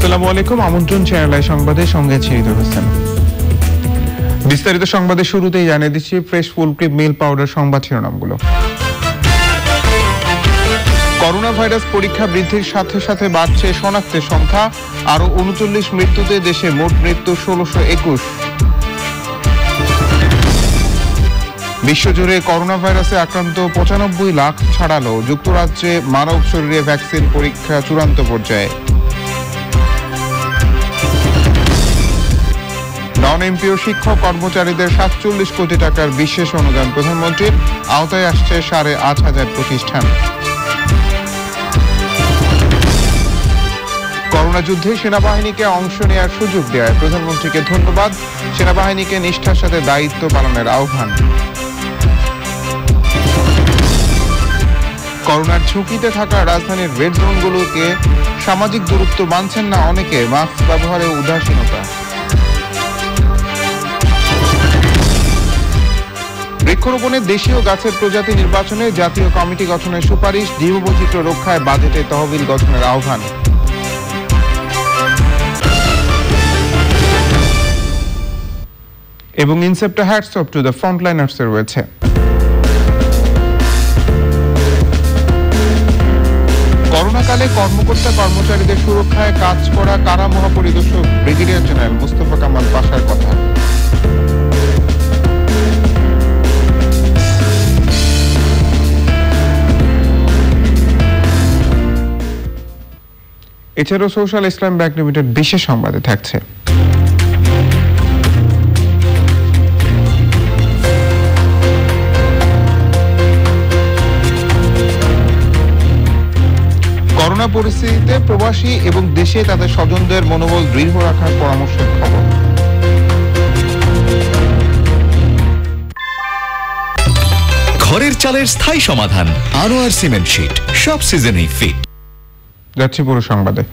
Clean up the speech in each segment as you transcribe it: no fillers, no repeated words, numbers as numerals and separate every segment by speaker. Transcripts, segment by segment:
Speaker 1: আসসালামু আলাইকুম, আমন্ত্রণ চ্যানেল সংবাদের সঙ্গে ছিরিত হোসেন। বিস্তারিত সংবাদের শুরুতেই জানিয়ে দিচ্ছি ফ্রেশ ফুলক্রিম মিল পাউডার সংবাদ শিরোনামগুলো। করোনা ভাইরাস পরীক্ষা বৃদ্ধির সাথে সাথে বাড়ছে শনাক্তের সংখ্যা, আরো ৩৯ মৃত্যুতে দেশে মোট মৃত্যু ১৬২১। বিশ্বজুড়ে করোনা ভাইরাসে আক্রান্ত ৯৫ লাখ ছাড়ালো, যুক্তরাজ্যে মানব শরীরে ভ্যাকসিন পরীক্ষা চূড়ান্ত পর্যায়ে। নন এমপিও শিক্ষক কর্মচারীদের ৪৭ কোটি টাকার বিশেষ অনুদান প্রধানমন্ত্রীর, আওতায় আসছে ৮৫০০ প্রতিষ্ঠান। করোনা যুদ্ধে সেনাবাহিনীকে অংশ নেওয়ার সুযোগ দেওয়ায় প্রধানমন্ত্রীকে ধন্যবাদ, সেনাবাহিনীকে নিষ্ঠার সাথে দায়িত্ব পালনের আহ্বান। করোনার ঝুঁকিতে থাকা রাজধানীর রেড জোনগুলোকে সামাজিক দূরত্ব মানছেন না অনেকে, মাস্ক ব্যবহারে উদাসীনতা। বৃক্ষরোপণে দেশীয় গাছের প্রজাতি নির্বাচনে জাতীয় কমিটি গঠনের সুপারিশ, জীববৈচিত্র্য রক্ষায় বাজেটে তহবিল গঠনের আহ্বান। এবং ইনসেপ্টে হ্যাটস অফ টু দ্য ফ্রন্টলাইনার্স এর রয়েছে। করোনাকালে কর্মকর্তা কর্মচারীদের সুরক্ষায় কাজ করা কারা মহাপরিদর্শক ব্রিগেডিয়ার জেনারেল মুস্তফা কামাল পাশার কথা। এছাড়াও সোশ্যাল ইসলাম ব্যাংক লিমিটেড বিশেষ সংবাদে থাকছে। করোনা পরিস্থিতিতে প্রবাসী এবং দেশে তাদের স্বজনদের মনোবল দৃঢ় রাখার পরামর্শের খবর।
Speaker 2: ঘরের চালের স্থায়ী সমাধান আনোয়ার সিমেন্ট শীট, সব সিজনেই ফিট।
Speaker 1: যাচ্ছে পুরো সংবাদে।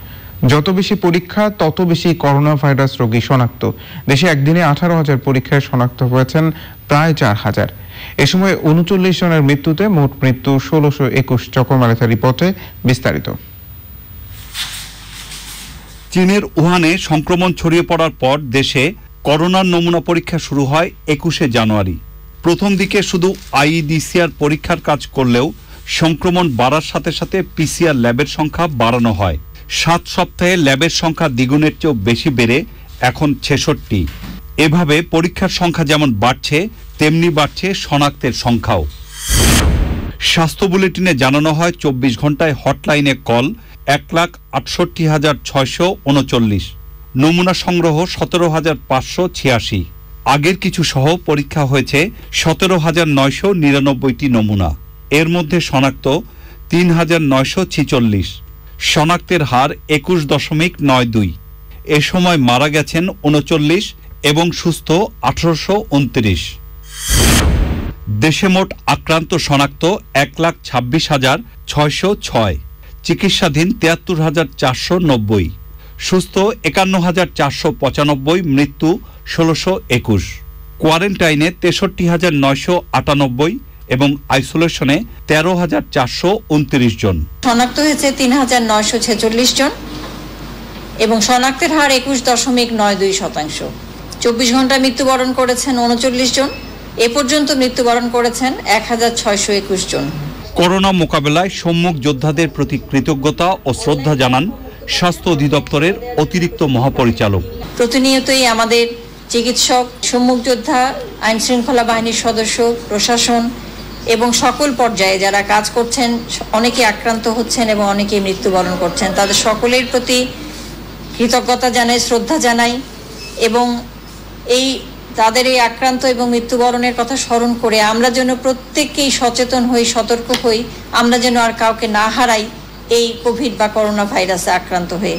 Speaker 1: যত বেশি পরীক্ষা তত বেশি করোনা ভাইরাস রোগী শনাক্ত। দেশে একদিনে ১৮,০০০ পরীক্ষায় শনাক্ত হয়েছেন প্রায় ৪,০০০। এ সময় ৩৯ জনের মৃত্যুতে মোট মৃত্যু ১৬২১। চকমালেথা রিপোর্টে বিস্তারিত।
Speaker 3: চীনের উহানে সংক্রমণ ছড়িয়ে পড়ার পর দেশে করোনার নমুনা পরীক্ষা শুরু হয় ২১শে জানুয়ারি। প্রথম দিকে শুধু আইইডিসিআর পরীক্ষার কাজ করলেও সংক্রমণ বাড়ার সাথে সাথে পিসিআর ল্যাবের সংখ্যা বাড়ানো হয়। ৭ সপ্তাহে ল্যাবের সংখ্যা দ্বিগুণের চেয়েও বেশি বেড়ে এখন ৬৬। এভাবে পরীক্ষার সংখ্যা যেমন বাড়ছে তেমনি বাড়ছে শনাক্তের সংখ্যাও। স্বাস্থ্য বুলেটিনে জানানো হয় ২৪ ঘন্টায় হটলাইনে কল ১,৬৮,৬৩৯। নমুনা সংগ্রহ ১৭,৫৮৬। আগের কিছু সহ পরীক্ষা হয়েছে ১৭,৯৯৯টি নমুনা। এর মধ্যে শনাক্ত ৩,৯৪৬। শনাক্তের হার ২১.৯২। এ সময় মারা গেছেন ৩৯ এবং সুস্থ ১৮২৯। দেশে মোট আক্রান্ত শনাক্ত ১,২৬,৬০৬। চিকিৎসাধীন ৭৩,৪৯০। সুস্থ ৫১,৪৯৫। মৃত্যু ১৬২১। কোয়ারেন্টাইনে ৬৩,৯৯৮ এবং আইসোলেশনে ১৩,৪২৯ জন।
Speaker 4: শনাক্ত হয়েছে ৩,৯৪৬ জন এবং শনাক্তের হার ২১.৯২%। ২৪ ঘন্টা মৃত্যুবরণ করেছেন ৩৯ জন। এ পর্যন্ত মৃত্যুবরণ করেছেন ১,৬২১ জন।
Speaker 3: করোনা মোকাবেলায় সম্মুখ যোদ্ধাদের প্রতি কৃতজ্ঞতা ও শ্রদ্ধা জানান স্বাস্থ্য অধিদপ্তরের অতিরিক্ত মহাপরিচালক।
Speaker 4: প্রতিনিয়তই আমাদের চিকিৎসক, সম্মুখ যোদ্ধা, আইন শৃঙ্খলা বাহিনীর সদস্য, প্রশাসন এবং সকল পর্যায়ে যারা কাজ করছেন, অনেকে আক্রান্ত হচ্ছেন এবং অনেকে মৃত্যুবরণ করছেন, তাদের সকলের প্রতি কৃতজ্ঞতা জানাই, শ্রদ্ধা জানাই এবং তাদের এই আক্রান্ত এবং মৃত্যুবরণের কথা স্মরণ করে আমরা যেন প্রত্যেককেই সচেতন হই, সতর্ক হই, আমরা যেন আর কাউকে না হারাই এই কোভিড বা করোনা ভাইরাসে আক্রান্ত হয়ে।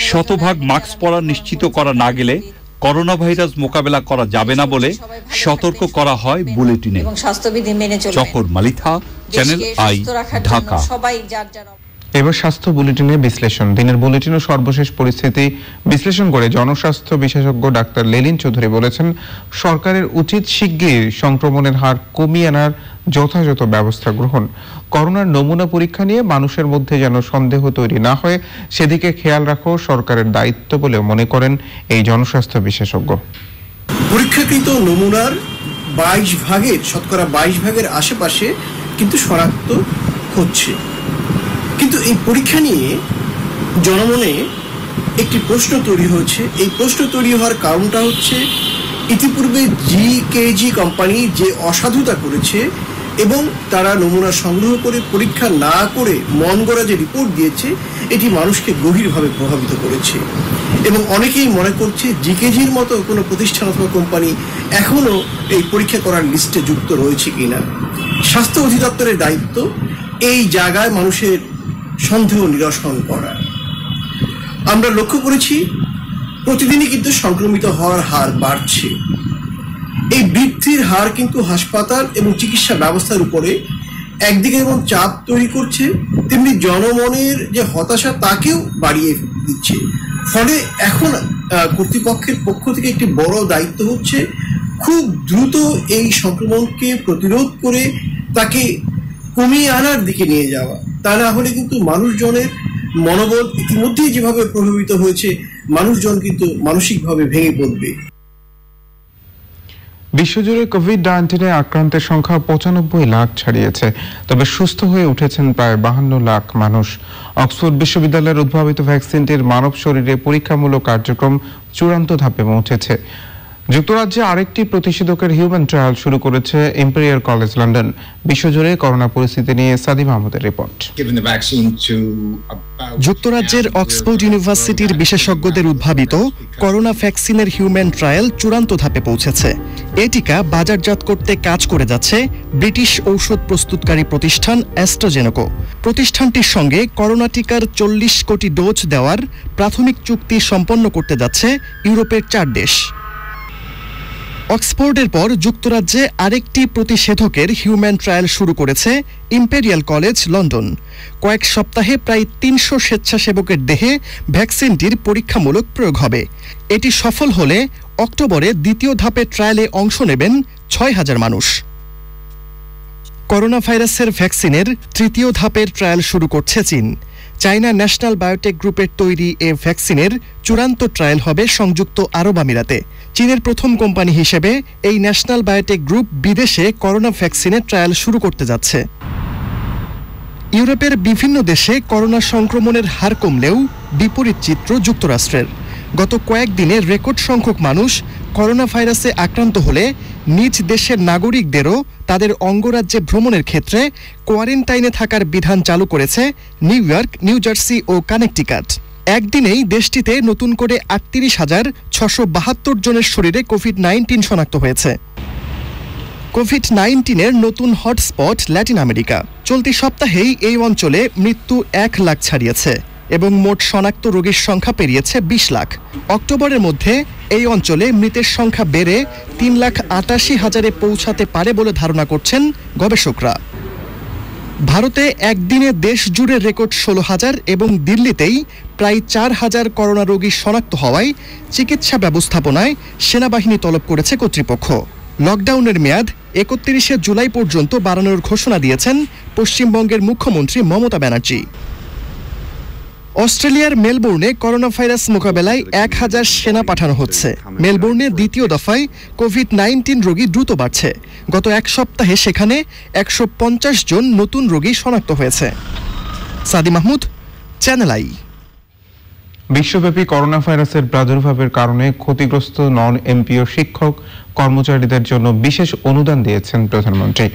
Speaker 3: শতভাগ মাস্ক পরা নিশ্চিত করা না গেলে করোনা ভাইরাস মোকাবেলা করা যাবে না বলে সতর্ক করা হয় বুলেটিনে।
Speaker 4: এবং স্বাস্থ্যবিধি মেনে চলবে।
Speaker 3: চকর মালিথা, চ্যানেল আই, ঢাকা।
Speaker 4: সবাই যার যার।
Speaker 1: এবার স্বাস্থ্য বুলেটিনে বিশ্লেষণ। দিনের বুলেটিন ও সর্বশেষ পরিস্থিতি বিশ্লেষণ করে জনস্বাস্থ্য বিশেষজ্ঞ ডাক্তার লেলিন চৌধুরী বলেছেন, সরকারের উচিত শিগগির সংক্রমণের হার কমিয়ে আনার যথাযথ ব্যবস্থা গ্রহণ, করোনার নমুনা পরীক্ষা নিয়ে মানুষের মধ্যে যেন সন্দেহ তৈরি না হয় সেদিকে খেয়াল রাখা সরকারের দায়িত্ব বলে মনে করেন এই জনস্বাস্থ্য বিশেষজ্ঞ।
Speaker 5: পরীক্ষাকৃত নমুনার শতকরা 22 ভাগের আশেপাশে কিন্তু শনাক্ত হচ্ছে, কিন্তু এই পরীক্ষা নিয়ে জনমনে একটি প্রশ্ন তৈরি হয়েছে। এই প্রশ্ন তৈরি হওয়ার কারণটা হচ্ছে ইতিপূর্বে জিকেজি কোম্পানি যে অসাধুতা করেছে এবং তারা নমুনা সংগ্রহ করে পরীক্ষা না করে মন গড়া যে রিপোর্ট দিয়েছে, এটি মানুষকে গভীরভাবে প্রভাবিত করেছে এবং অনেকেই মনে করছে জিকেজির মতো কোনো প্রতিষ্ঠান অথবা কোম্পানি এখনো এই পরীক্ষা করার লিস্টে যুক্ত রয়েছে কিনা। স্বাস্থ্য অধিদপ্তরের দায়িত্ব এই জায়গায় মানুষের সন্দেহ নিরসন করা। আমরা লক্ষ্য করেছি প্রতিদিনই কিন্তু সংক্রমিত হওয়ার হার বাড়ছে। এই বৃদ্ধির হার কিন্তু হাসপাতাল এবং চিকিৎসা ব্যবস্থার উপরে একদিকে যেমন চাপ তৈরি করছে, তেমনি জনমনের যে হতাশা তাকেও বাড়িয়ে দিচ্ছে। ফলে এখন কর্তৃপক্ষের পক্ষ থেকে একটি বড় দায়িত্ব হচ্ছে খুব দ্রুত এই সংক্রমণকে প্রতিরোধ করে তাকে কমিয়ে আনার দিকে নিয়ে যাওয়া। তা না হলে কিন্তু মানুষজনের মনোবল ইতিমধ্যেই যেভাবে প্রভাবিত হয়েছে, মানুষজন কিন্তু মানসিকভাবে ভেঙে পড়বে।
Speaker 1: বিশ্বজুড়ে কোভিড-19 আক্রান্তের সংখ্যা 95 লাখ ছাড়িয়েছে, তবে সুস্থ হয়ে উঠেছেন প্রায় 52 লাখ মানুষ। অক্সফোর্ড বিশ্ববিদ্যালয়ের উদ্ভাবিত ভ্যাকসিনটির মানব শরীরে পরীক্ষামূলক কার্যক্রম চূড়ান্ত ধাপে পৌঁছেছে। যুক্তরাজ্যে আরেকটি প্রতিষেধকের হিউম্যান ট্রায়াল শুরু করেছে ইম্পেরিয়াল কলেজ লন্ডন। বিশ্বজুড়ে করোনা পরিস্থিতি নিয়ে সাদিম আহমেদের রিপোর্ট।
Speaker 6: যুক্তরাজ্যের অক্সফোর্ড ইউনিভার্সিটির বিশেষজ্ঞদের উদ্ভাবিত করোনা ভ্যাকসিনের হিউম্যান ট্রায়াল চূড়ান্ত ধাপে পৌঁছেছে। এই টিকা বাজারজাত করতে কাজ করে যাচ্ছে ব্রিটিশ ঔষধ প্রস্তুতকারী প্রতিষ্ঠান অ্যাস্ট্রাজেনেকা। প্রতিষ্ঠানটির সঙ্গে করোনা টিকার 40 কোটি ডোজ দেওয়ার প্রাথমিক চুক্তি সম্পন্ন করতে যাচ্ছে ইউরোপের 4 দেশ। অক্সফোর্ডের পর যুক্তরাজ্যে আরেকটি প্রতিষেধকের হিউম্যান ট্রায়াল শুরু করেছে ইম্পেরিয়াল কলেজ লন্ডন। কয়েক সপ্তাহে প্রায় 300 স্বেচ্ছাসেবকের দেহে ভ্যাকসিনটির পরীক্ষামূলক প্রয়োগ হবে। এটি সফল হলে অক্টোবরে দ্বিতীয় ধাপের ট্রায়ালে অংশ নেবেন 6000 মানুষ। করোনা ভাইরাসের ভ্যাকসিনের তৃতীয় ধাপের ট্রায়াল শুরু করছে চীন। চায়না ন্যাশনাল বায়োটেক গ্রুপের তৈরি এ ভ্যাকসিনের চূড়ান্ত ট্রায়াল হবে সংযুক্ত আরব আমিরাতে। চীনের প্রথম কোম্পানি হিসেবে এই ন্যাশনাল বায়োটেক গ্রুপ বিদেশে করোনা ভ্যাকসিনের ট্রায়াল শুরু করতে যাচ্ছে। ইউরোপের বিভিন্ন দেশে করোনা সংক্রমণের হার কমলেও বিপরীত চিত্র যুক্তরাষ্ট্রের। গত কয়েকদিনে রেকর্ড সংখ্যক মানুষ করোনা ভাইরাসে আক্রান্ত হলে নিজ দেশের নাগরিকদেরও তাদের অঙ্গরাজ্যে ভ্রমণের ক্ষেত্রে কোয়ারেন্টাইনে থাকার বিধান চালু করেছে নিউ ইয়র্ক, নিউ জার্সি ও কানেকটিকাট। একদিনেই দেশটিতে নতুন করে 38,672 জনের শরীরে কোভিড-19 শনাক্ত হয়েছে। কোভিড-19-এর নতুন হটস্পট ল্যাটিন আমেরিকা। চলতি সপ্তাহেই এই অঞ্চলে মৃত্যু 1 লাখ ছাড়িয়েছে এবং মোট শনাক্ত রোগীর সংখ্যা পেরিয়েছে 20 লাখ। অক্টোবরের মধ্যে এই অঞ্চলে মৃতের সংখ্যা বেড়ে 3,88,000-এ পৌঁছাতে পারে বলে ধারণা করছেন গবেষকরা। ভারতে একদিনে দেশ জুড়ে রেকর্ড 16,000 এবং দিল্লিতেই প্রায় 4,000 করোনা রোগী শনাক্ত হওয়ায় চিকিৎসা ব্যবস্থাপনায় সেনাবাহিনী তলব করেছে কর্তৃপক্ষ। লকডাউনের মেয়াদ 31শে জুলাই পর্যন্ত বাড়ানোর ঘোষণা দিয়েছেন পশ্চিমবঙ্গের মুখ্যমন্ত্রী মমতা ব্যানার্জি। অস্ট্রেলিয়ার মেলবোর্নে করোনা ভাইরাস মোকাবেলায় 1000 সেনা পাঠানো হচ্ছে। মেলবোর্নে দ্বিতীয় দফায় কোভিড-19 রোগী দ্রুত বাড়ছে। গত এক সপ্তাহে সেখানে 150 জন নতুন রোগী শনাক্ত হয়েছে। সাদি মাহমুদ, চ্যানেল আই।
Speaker 1: বিশ্বব্যাপী করোনা ভাইরাসের প্রাদুর্ভাবের কারণে ক্ষতিগ্রস্ত নন এমপিও শিক্ষক কর্মচারীদের জন্য বিশেষ অনুদান দিয়েছেন প্রধানমন্ত্রী।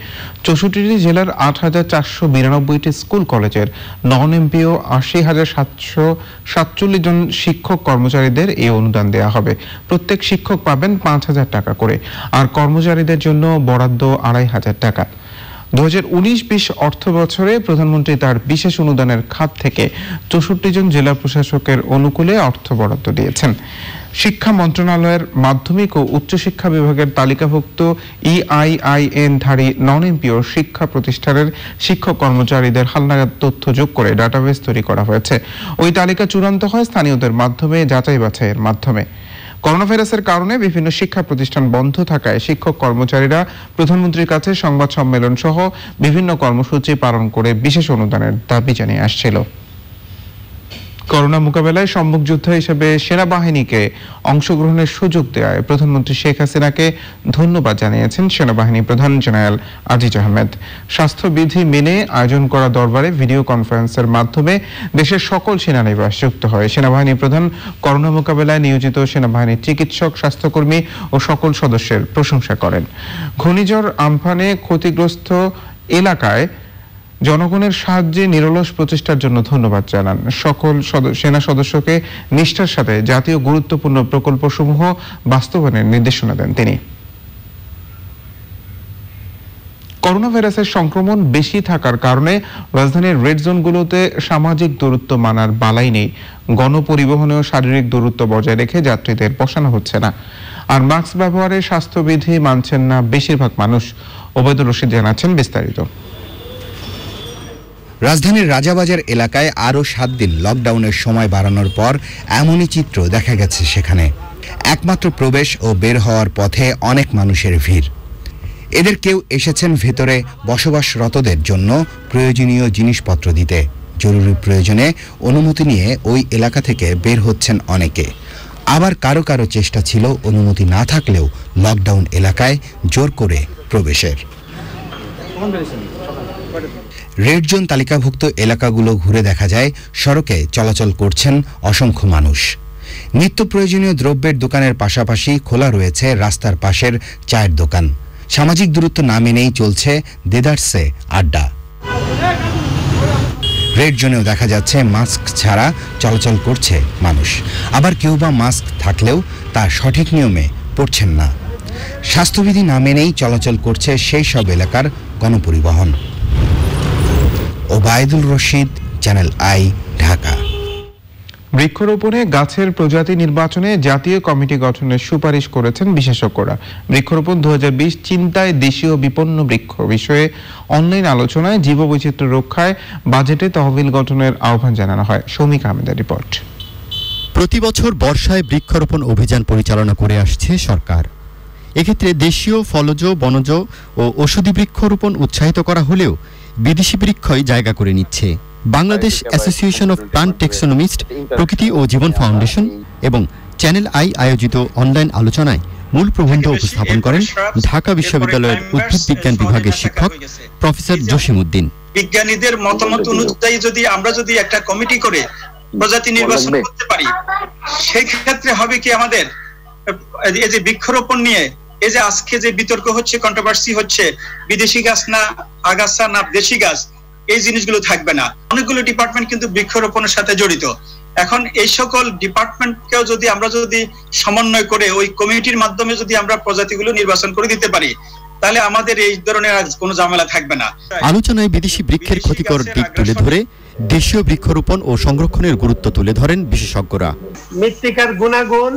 Speaker 1: 64টি জেলার 8,492টি স্কুল কলেজের নন এমপিও 80,747 জন শিক্ষক কর্মচারীদের এই অনুদান দেওয়া হবে। প্রত্যেক শিক্ষক পাবেন 5,000 টাকা করে, আর কর্মচারীদের জন্য বরাদ্দ 2,500 টাকা। 2019-20 অর্থ বছরে প্রধানমন্ত্রী তার বিশেষ অনুদানের খাত থেকে 64 জন জেলা প্রশাসকের অনুকূলে অর্থ বরাদ্দ দিয়েছেন। শিক্ষা মন্ত্রণালয়ের মাধ্যমিক ও উচ্চশিক্ষা বিভাগের তালিকাভুক্ত EIIN-ধারী নন এমপিও শিক্ষা প্রতিষ্ঠানের শিক্ষক কর্মচারীদের হালনাগাদ তথ্য যোগ করে ডাটাবেস তৈরি করা হয়েছে। ওই তালিকা চূড়ান্ত হয় স্থানীয়দের মাধ্যমে যাচাই বাছাইয়ের মাধ্যমে। করোনা ভাইরাসের কারণে বিভিন্ন শিক্ষা প্রতিষ্ঠান বন্ধ থাকায় শিক্ষক কর্মচারীরা প্রধানমন্ত্রীর কাছে সংবাদ সম্মেলন সহ বিভিন্ন কর্মসূচি পালন করে বিশেষ অনুদানের দাবি জানিয়ে আসছিল। করোনা মোকাবেলায় সম্মুখ যোদ্ধা হিসেবে সেনাবাহিনীকে অংশগ্রহণের সুযোগ দেওয়ায় প্রধানমন্ত্রী শেখ হাসিনাকে ধন্যবাদ জানিয়েছেন সেনাবাহিনী প্রধান জেনারেল আজিজ আহমেদ। স্বাস্থ্যবিধি মেনে আয়োজন করা দরবারে ভিডিও কনফারেন্সের মাধ্যমে দেশের সকল সেনানিবাস যুক্ত হয়। সেনাবাহিনী প্রধান করোনা মোকাবেলায় নিয়োজিত সেনাবাহিনীর চিকিৎসক, স্বাস্থ্যকর্মী ও সকল সদস্যের প্রশংসা করেন। ঘূর্ণিঝড় আম্ফানে ক্ষতিগ্রস্ত এলাকায় জনগণের সাহায্যে নিরলস প্রচেষ্টার জন্য ধন্যবাদ জানান। সকল সেনা সদস্যকে নিষ্ঠার সাথে জাতীয় গুরুত্বপূর্ণ প্রকল্পসমূহ বাস্তবায়নের নির্দেশনা দেন তিনি। করোনা ভাইরাসের সংক্রমণ বেশি থাকার কারণে রাজধানীর রেড জোনগুলোতে সামাজিক দূরত্ব মানার বালাই নেই। গণপরিবহনেও শারীরিক দূরত্ব বজায় রেখে যাত্রীদের বসানো হচ্ছে না। আর মাস্ক ব্যবহারে স্বাস্থ্যবিধি মানছেন না বেশিরভাগ মানুষ। ওবায়দুর রশিদ জানাচ্ছেন বিস্তারিত।
Speaker 7: রাজধানীর রাজাবাজার এলাকায় আরও 7 দিন লকডাউনের সময় বাড়ানোর পর এমনই চিত্র দেখা গেছে সেখানে। একমাত্র প্রবেশ ও বের হওয়ার পথে অনেক মানুষের ভিড়। এদের কেউ এসেছেন ভেতরে বসবাসরতদের জন্য প্রয়োজনীয় জিনিসপত্র দিতে। জরুরি প্রয়োজনে অনুমতি নিয়ে ওই এলাকা থেকে বের হচ্ছেন অনেকে। আবার কারো কারো চেষ্টা ছিল অনুমতি না থাকলেও লকডাউন এলাকায় জোর করে প্রবেশের। রেড জোন তালিকাভুক্ত এলাকাগুলো ঘুরে দেখা যায় সড়কে চলাচল করছেন অসংখ্য মানুষ। নিত্য প্রয়োজনীয় দ্রব্যের দোকানের পাশাপাশি খোলা রয়েছে রাস্তার পাশের চায়ের দোকান। সামাজিক দূরত্ব না মেনেই চলছে দেদারসে আড্ডা। রেড জোনেও দেখা যাচ্ছে মাস্ক ছাড়া চলাচল করছে মানুষ। আবার কেউ বা মাস্ক থাকলেও তা সঠিক নিয়মে পড়ছেন না। স্বাস্থ্যবিধি না মেনেই চলাচল করছে সেই সব এলাকার গণপরিবহন। Obaidul Rashid, Channel I, Dhaka.
Speaker 1: বৃক্ষরোপণে গাছের প্রজাতি নির্বাচনে জাতীয় কমিটি গঠনের সুপারিশ করেছেন বিশেষজ্ঞরা। বৃক্ষরোপণ 2020 চিন্তায় দেশীয় বিপন্ন বৃক্ষ বিষয়ে অনলাইন আলোচনায় জীববৈচিত্র্য রক্ষায় বাজেটে তহবিল গঠনের আহ্বান জানানো হয়। সৌমিক আহমেদের রিপোর্ট।
Speaker 8: প্রতি বছর বর্ষায় বৃক্ষরোপণ অভিযান পরিচালনা করে আসছে সরকার। এক্ষেত্রে দেশীয় ফলজ, বনজ ও ঔষধি বৃক্ষরোপণ উৎসাহিত করা হলেও বিদেশি বৃক্ষই জায়গা করে নিচ্ছে। বাংলাদেশ অ্যাসোসিয়েশন অফ প্লান্ট টেক্সোনমিস্ট, প্রকৃতি ও জীবন ফাউন্ডেশন এবং চ্যানেল আই আয়োজিত অনলাইন আলোচনায় মূল প্রবন্ধ উপস্থাপন করেন ঢাকা বিশ্ববিদ্যালয়ের উদ্ভিদ বিজ্ঞান বিভাগের শিক্ষক প্রফেসর জসিমউদ্দিন।
Speaker 9: বিজ্ঞানীদের মতামত অনুযায়ী আমরা যদি একটা কমিটি করে প্রজাতি নির্বাচন করতে পারি, সেই ক্ষেত্রে হবে কি আমাদের এই যে বৃক্ষরোপণ নিয়ে এই যে আজকে যে বিতর্ক হচ্ছে, কন্ট্রোভার্সি হচ্ছে, বিদেশি গাছ না আগাছা না দেশি গাছ, এই জিনিসগুলো থাকবে না। অনেকগুলো ডিপার্টমেন্ট কিন্তু বৃক্ষরোপণের সাথে জড়িত। এখন এই সকল ডিপার্টমেন্টকেও যদি আমরা সমন্বয় করে ওই কমিটির মাধ্যমে যদি আমরা প্রজাতিগুলো নির্বাচন করে দিতে পারি, তাহলে আমাদের এই ধরনের কোনো ঝামেলা থাকবে না।
Speaker 8: আলোচনায় বিদেশি বৃক্ষের ক্ষতিকর দিক তুলে ধরে দেশীয় বৃক্ষরোপণ ও সংরক্ষণের গুরুত্ব তুলে ধরেন বিশেষজ্ঞরা।
Speaker 10: মৃত্তিকার গুণাগুণ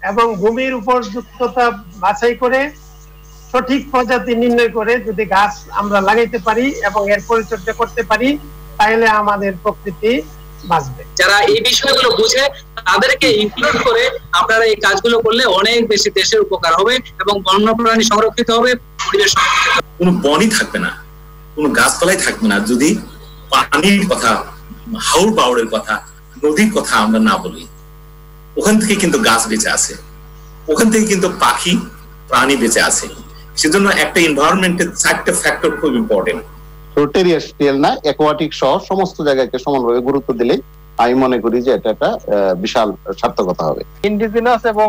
Speaker 10: এবং ভূমির উপযুক্ততা বাছাই করে সঠিক প্রজাতি নির্ণয় করে যদি গাছ আমরা লাগাইতে পারি এবং এর পরিচর্যা করতে পারি, তাহলে আমাদের প্রকৃতি বাঁচবে।
Speaker 11: যারা এই বিষয়গুলো বুঝে তাদেরকে ইনক্লুড করে আপনারা এই কাজগুলো করলে অনেক বেশি দেশের উপকার হবে এবং বন্যপ্রাণী সংরক্ষিত হবে, পরিবেশ সংরক্ষিত হবে।
Speaker 12: কোনো বনই থাকবে না, কোনো গাছপালাই থাকবে না যদি পানির কথা, হাওর পাহাড়ের কথা, নদীর কথা আমরা না বলি। ওখান থেকে কিন্তু গাছ বেঁচে আছে, ওখান থেকে কিন্তু পাখি প্রাণী বেঁচে আছে। সেজন্য একটা এনভায়রনমেন্টের 4টা ফ্যাক্টর খুব ইম্পর্টেন্ট।
Speaker 13: টেরিয়াস্ট্রিয়াল না, অ্যাকোয়াটিক সহ সমস্ত জায়গাকে সমানভাবে গুরুত্ব দিলে আমি মনে করি যে এটা একটা বিশাল সার্থকতা হবে।
Speaker 10: ইন্ডিজিনাস এবং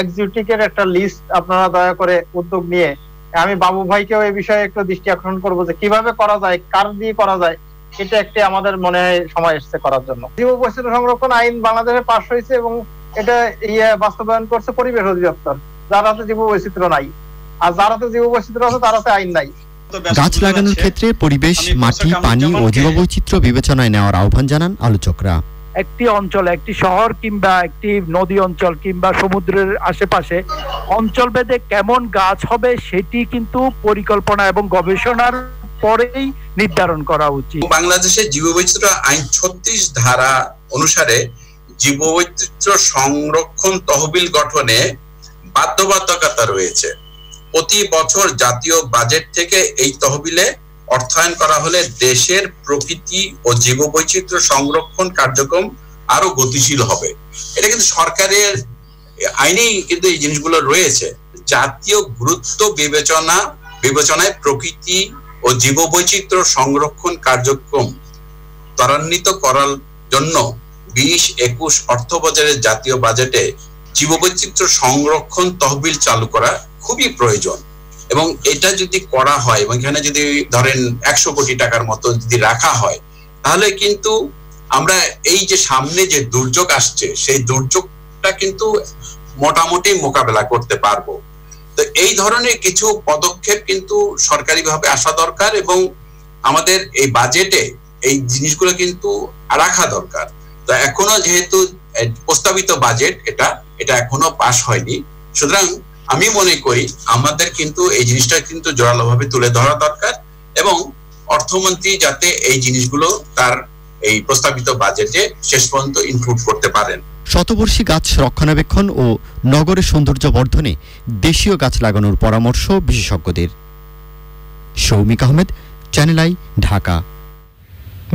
Speaker 10: এক্সোটিকের একটা লিস্ট আপনারা দয়া করে উদ্যোগ নিয়ে, আমি বাবু ভাইকেও এই বিষয়ে একটু দৃষ্টি আকর্ষণ করবো যে কিভাবে করা যায়, কার দিয়ে করা যায়, এটা একটি আমাদের মনে হয় সময় এসেছে করার জন্য। জীববৈচিত্র্য সংরক্ষণ আইন বাংলাদেশে পাস হয়েছে এবং এটা বাস্তবায়ন করছে পরিবেশ অধিদপ্তর, যার হাতে জীববৈচিত্র্য নাই। আর যার হাতে জীববৈচিত্র্য আছে তার হাতে আইন নাই।
Speaker 8: গাছ লাগানোর ক্ষেত্রে পরিবেশ, মাটি, পানি ও জীববৈচিত্র্য বিবেচনায় নেওয়ার আহ্বান জানান আলোচকরা।
Speaker 10: একটি অঞ্চল, একটি শহর কিংবা একটি নদী অঞ্চল কিংবা সমুদ্রের আশেপাশে অঞ্চল ভেদে কেমন গাছ হবে সেটি কিন্তু পরিকল্পনা এবং গবেষণার পরেই নির্ধারণ করা উচিত।
Speaker 14: বাংলাদেশের জীববৈচিত্র্য আইন 36 ধারা অনুসারে জীববৈচিত্র্য সংরক্ষণ তহবিল গঠনে বাধ্যবাধকতা রয়েছে। প্রতি বছর জাতীয় বাজেট থেকে এই তহবিলে অর্থায়ন করা হলে দেশের প্রকৃতি ও জীববৈচিত্র্য সংরক্ষণ কার্যক্রম আরো গতিশীল হবে। এটা কিন্তু সরকারের আইনেই কিন্তু এই জিনিসগুলো রয়েছে। জাতীয় গুরুত্ব বিবেচনায় প্রকৃতি ও জীববৈচিত্র্য সংরক্ষণ কার্যক্রম ত্বরান্বিত করার জন্য 20-21 অর্থবছরের জাতীয় বাজেটে জীববৈচিত্র্য সংরক্ষণ তহবিল চালু করা খুবই প্রয়োজন। এবং এটা যদি করা হয় এবং এখানে যদি ধরেন 100 কোটি টাকার মতো যদি রাখা হয়, তাহলে কিন্তু আমরা এই যে সামনে যে দুর্যোগ আসছে সেই দুর্যোগটা কিন্তু মোটামুটি মোকাবেলা করতে পারবো। তো এই ধরনের কিছু পদক্ষেপ কিন্তু সরকারিভাবে আসা দরকার এবং আমাদের এই বাজেটে এই জিনিসগুলো কিন্তু রাখা দরকার। তো এখনো যেহেতু প্রস্তাবিত বাজেট এটা এখনো পাস হয়নি, সুতরাং আমি মনে করি আমাদের কিন্তু এই জিনিসটা কিন্তু জোরালোভাবে তুলে ধরা দরকার এবং অর্থমন্ত্রী যাতে এই জিনিসগুলো তার এই প্রস্তাবিত বাজেটে শেষ পর্যন্ত ইনক্লুড করতে পারেন।
Speaker 8: শতবর্ষী গাছ রক্ষণাবেক্ষণ ও নগরের সৌন্দর্য বর্ধনে দেশীয় গাছ লাগানোর পরামর্শ বিশেষজ্ঞদের। Soumik Ahmed, Channel I, Dhaka.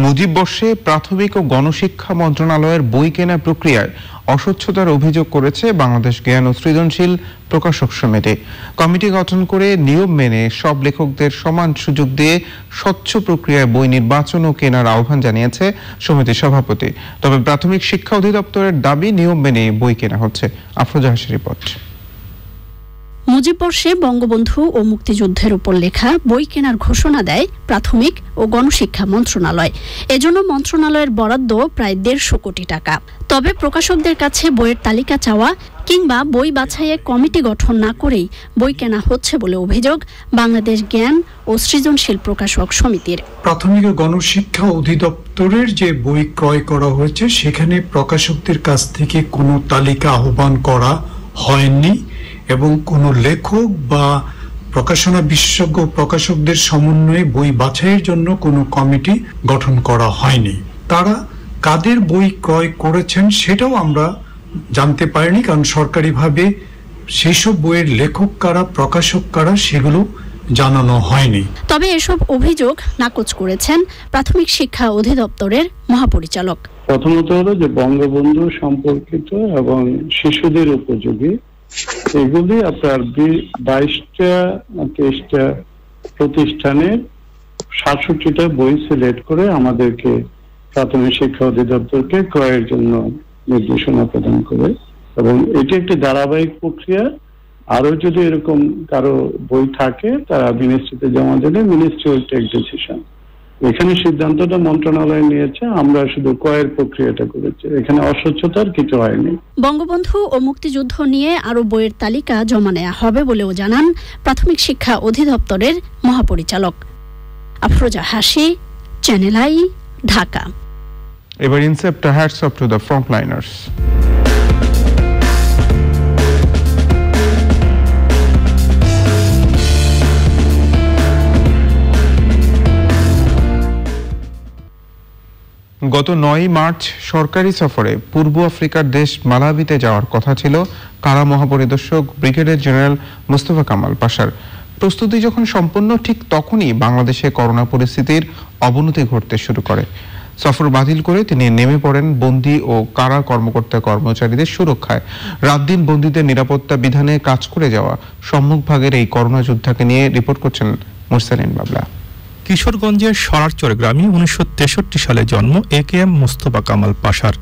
Speaker 1: মুজিব বর্ষে প্রাথমিক ও গণশিক্ষা মন্ত্রণালয়ের বই কেনা প্রক্রিয়ায় অস্বচ্ছতার অভিযোগ করেছে বাংলাদেশ জ্ঞান ও সৃজনশীল প্রকাশক সমিতি। কমিটি গঠন করে নিয়ম মেনে সব লেখকদের সমান সুযোগ দিয়ে স্বচ্ছ প্রক্রিয়ায় বই নির্বাচন ও কেনার আহ্বান জানিয়েছে সমিতির সভাপতি। তবে প্রাথমিক শিক্ষা অধিদপ্তরের দাবি নিয়ম মেনে বই কেনা হচ্ছে। আফরোজা হাসির রিপোর্ট।
Speaker 15: মুজিব বর্ষে বঙ্গবন্ধু ও মুক্তিযুদ্ধের উপর লেখা বই কেনার ঘোষণা দেয় প্রাথমিক ও গণশিক্ষা মন্ত্রণালয়। এজন্য মন্ত্রণালয়ের বরাদ্দ প্রায় 150 কোটি টাকা। তবে প্রকাশকদের কাছে বইয়ের তালিকা চাওয়া কিংবা বই বাছাইয়ে কমিটি গঠন না করেই বই কেনা হচ্ছে বলে অভিযোগ বাংলাদেশ জ্ঞান ও সৃজনশীল প্রকাশক সমিতির।
Speaker 16: প্রাথমিক ও গণশিক্ষা অধিদপ্তরের যে বই ক্রয় করা হয়েছে সেখানে প্রকাশকদের কাছ থেকে কোনো তালিকা আহ্বান করা হয়নি এবং কোনো লেখক বা প্রকাশনা বিশেষজ্ঞ প্রকাশকদের সমন্বয়ে বই বাছাইয়ের জন্য কোনো কমিটি গঠন করা হয়নি। তারা কাদের বই ক্রয় করেছেন সেটাও আমরা জানতে পারিনি, কারণ সরকারিভাবে সেই সব বইয়ের লেখক কারা, প্রকাশক কারা সেগুলো জানানো হয়নি।
Speaker 15: তবে এসব অভিযোগ নাকচ করেছেন প্রাথমিক শিক্ষা অধিদপ্তরের মহাপরিচালক।
Speaker 17: প্রথমত হলো যে বঙ্গবন্ধু সম্পর্কিত এবং শিশুদের উপযোগী এগুলি আপনার 22টা প্রতিষ্ঠানের 67টা বই সিলেক্ট করে আমাদেরকে প্রাথমিক শিক্ষা অধিদপ্তরকে ক্রয়ের জন্য নির্দেশনা প্রদান করে এবং এটি একটি ধারাবাহিক প্রক্রিয়া। আরো যদি এরকম কারো বই থাকে তারা মিনিস্ট্রিতে জমা দিলে মিনিস্ট্রি উইল টেক ডিসিশন। এখানে সিদ্ধান্তটা মন্ত্রণালয় নিয়েছে, আমরা শুধু ক্রয়ের প্রক্রিয়াটা করেছি, এখানে অস্বচ্ছতার কিছু হয়নি।
Speaker 15: বঙ্গবন্ধু ও মুক্তিযুদ্ধ নিয়ে আরো বইয়ের তালিকা জমা নেওয়া হবে বলেও জানান প্রাথমিক শিক্ষা অধিদপ্তরের মহাপরিচালক। আফরোজা হাসি, চ্যানেল আই, ঢাকা।
Speaker 1: এবার Incepta hats off to the ফ্রন্টলাইনার্স। গত 9 মার্চ সরকারি সফরে পূর্ব আফ্রিকার দেশ মালাভিতে যাওয়ার কথা ছিল কারা মহাপরিদর্শক ব্রিগেডিয়ার জেনারেল মোস্তফা কামাল পাশার। প্রস্তুতি যখন সম্পন্ন ঠিক তখনই বাংলাদেশে করোনা পরিস্থিতির অবনতি ঘটতে শুরু করে। সফর বাতিল করে তিনি নেমে পড়েন বন্দী ও কারা কর্মকর্তা কর্মচারীদের সুরক্ষায়। রাত দিন বন্দীদের নিরাপত্তা বিধানে কাজ করে যাওয়া সম্মুখভাগের এই করোনা যোদ্ধাকে নিয়ে রিপোর্ট করছেন মুরসালিন বাবলা।
Speaker 18: কিশোরগঞ্জের সরারচর গ্রামে 1963 সালে জন্ম AKM মোস্তফা কামাল পাশার।